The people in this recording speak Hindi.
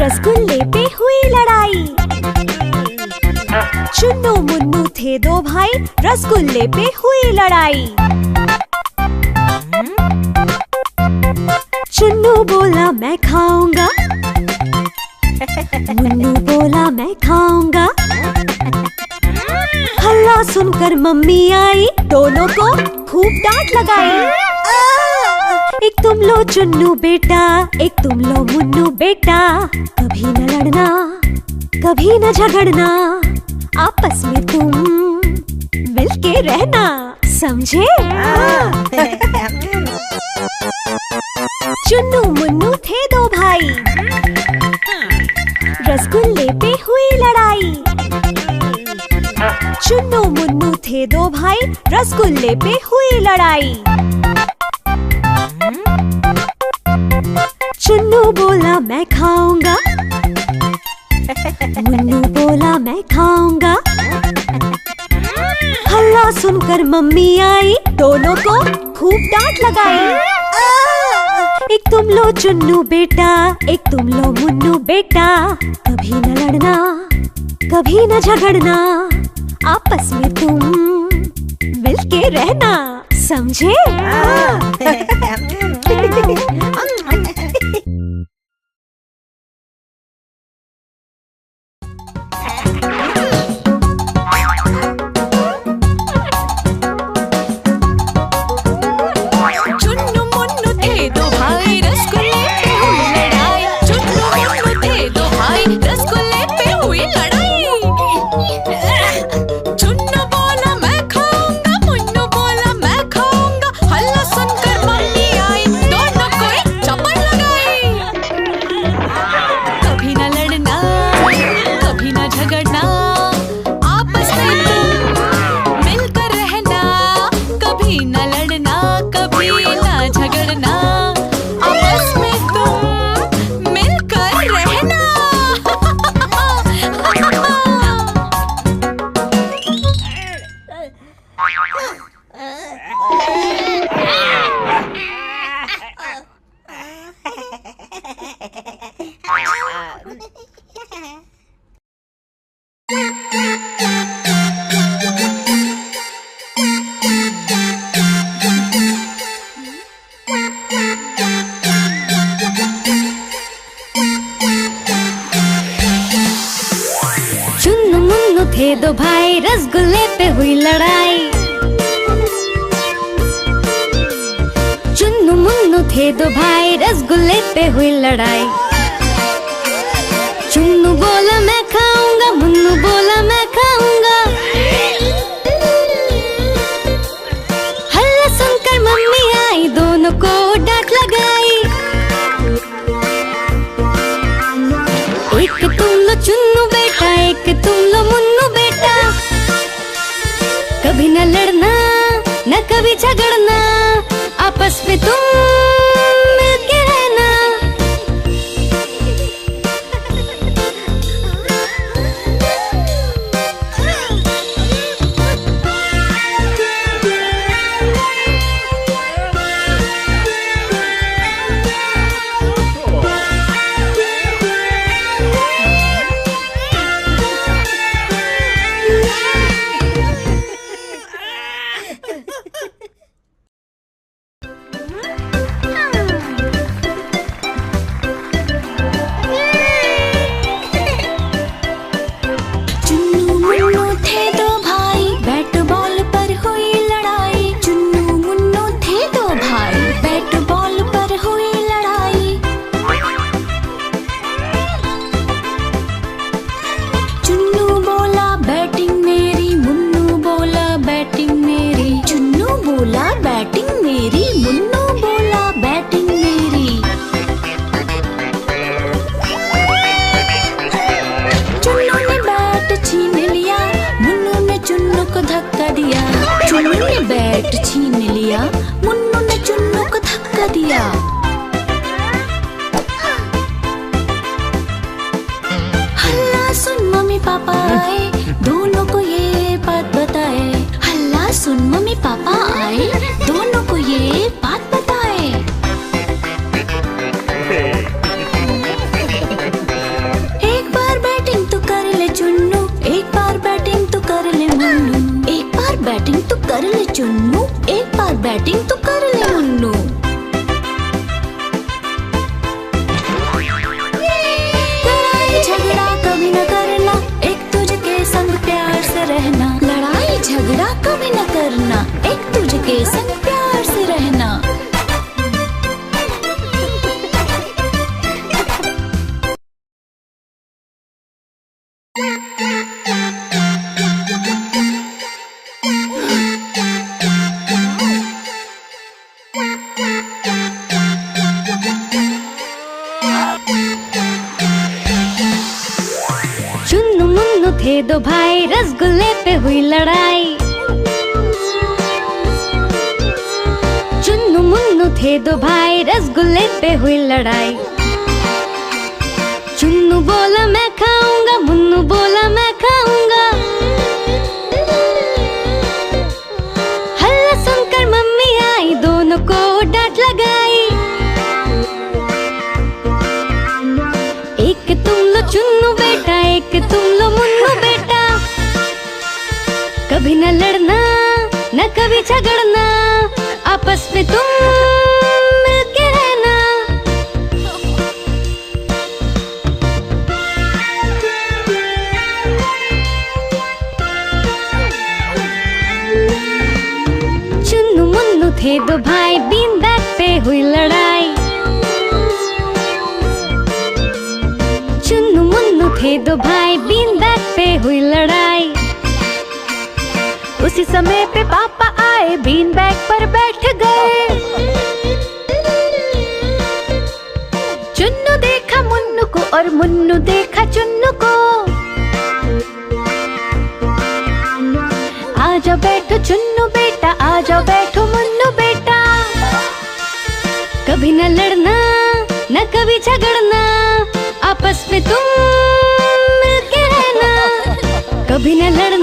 रसगुल्ले पे हुई लड़ाई। चुन्नू मुन्नू थे दो भाई, रसगुल्ले पे हुई लड़ाई। चुन्नू बोला मैं खाऊंगा, मुन्नू बोला मैं खाऊंगा। हल्ला सुनकर मम्मी आई, दोनों को खूब डांट लगाई। एक तुम लो चुन्नू बेटा, एक तुम लो मुन्नू बेटा। कभी न लड़ना, कभी न झगड़ना, आपस में तुम मिलके रहना, समझे? चुन्नू मुन्नू थे दो भाई, रसगुल्ले पे हुई लड़ाई। चुन्नू मुन्नू थे दो भाई, रसगुल्ले पे हुई लड़ाई। चुन्नू बोला मैं खाऊंगा, मुन्नू बोला मैं खाऊंगा। हल्ला सुनकर मम्मी आई, दोनों को खूब डांट लगाई। एक तुम लो चुन्नू बेटा, एक तुम लो मुन्नू बेटा। कभी न लड़ना, कभी न झगड़ना, आपस में तुम मिलके रहना, समझे? थे दो भाई, रसगुल्ले पे हुई लड़ाई। चुन्नू मुन्नू थे दो भाई, रसगुल्ले पे हुई लड़ाई। चुन्नू बोला मैं खाऊंगा, मुन्नू बोला मैं खाऊंगा। हल्ला सुनकर मम्मी आई, दोनों को डांट लगाई। एक तुम लो चुन्नू बेटा, एक तुम लो मुन्नू बेटा। कभी न लड़ना, न कभी झगड़ना, आपस में तुम मिलके रहना। चुन्नू ने बैट छीन लिया, मुन्नू ने चुन्नू को धक्का दिया। हल्ला सुन मम्मी पापा आए, दोनों को ये बात बताए। हल्ला सुन मम्मी पापा आए, दोनों को ये बात बताए। बैटिंग तो कर ले मुन्नू। लड़ाई झगड़ा कभी न करना, एक तुझे के संग प्यार से रहना। लड़ाई झगड़ा कभी न करना, एक तुझे के संग प्यार से रहना। चुन्नू मुन्नू थे दो भाई, रसगुल्ले पे हुई लड़ाई। चुन्नू मुन्नू थे दो भाई, रसगुल्ले पे हुई लड़ाई। चुन्नू बोला मैं खाऊंगा, मुन्नू बोला मैं खाऊंगा। हल्ला सुनकर मम्मी आई, दोनों को डांट लगाई। एक तुम लो चुन्नू बेटा, एक तुम लो मुन्नू बेटा। कभी न लड़ना न कभी झगड़ना, आपस में तुम मिलके रहना। चुन्नू मुन्नू थे दो भाई, बीन बैग पे हुई लड़ाई। चुन्नू मुन्नू थे दो भाई, बीन बैग पे हुई लड़ाई। उसी समय पे पापा आए, बीन बैग पर बैठ गए। चुन्नू देखा मुन्नू को और मुन्नू देखा चुन्नू को। आ जाओ बैठो चुन्नू बेटा, आ जाओ बैठो मुन्नू बेटा। कभी न लड़ना न कभी झगड़ना, आपस में तुम मिलके रहना। कभी न लड़ना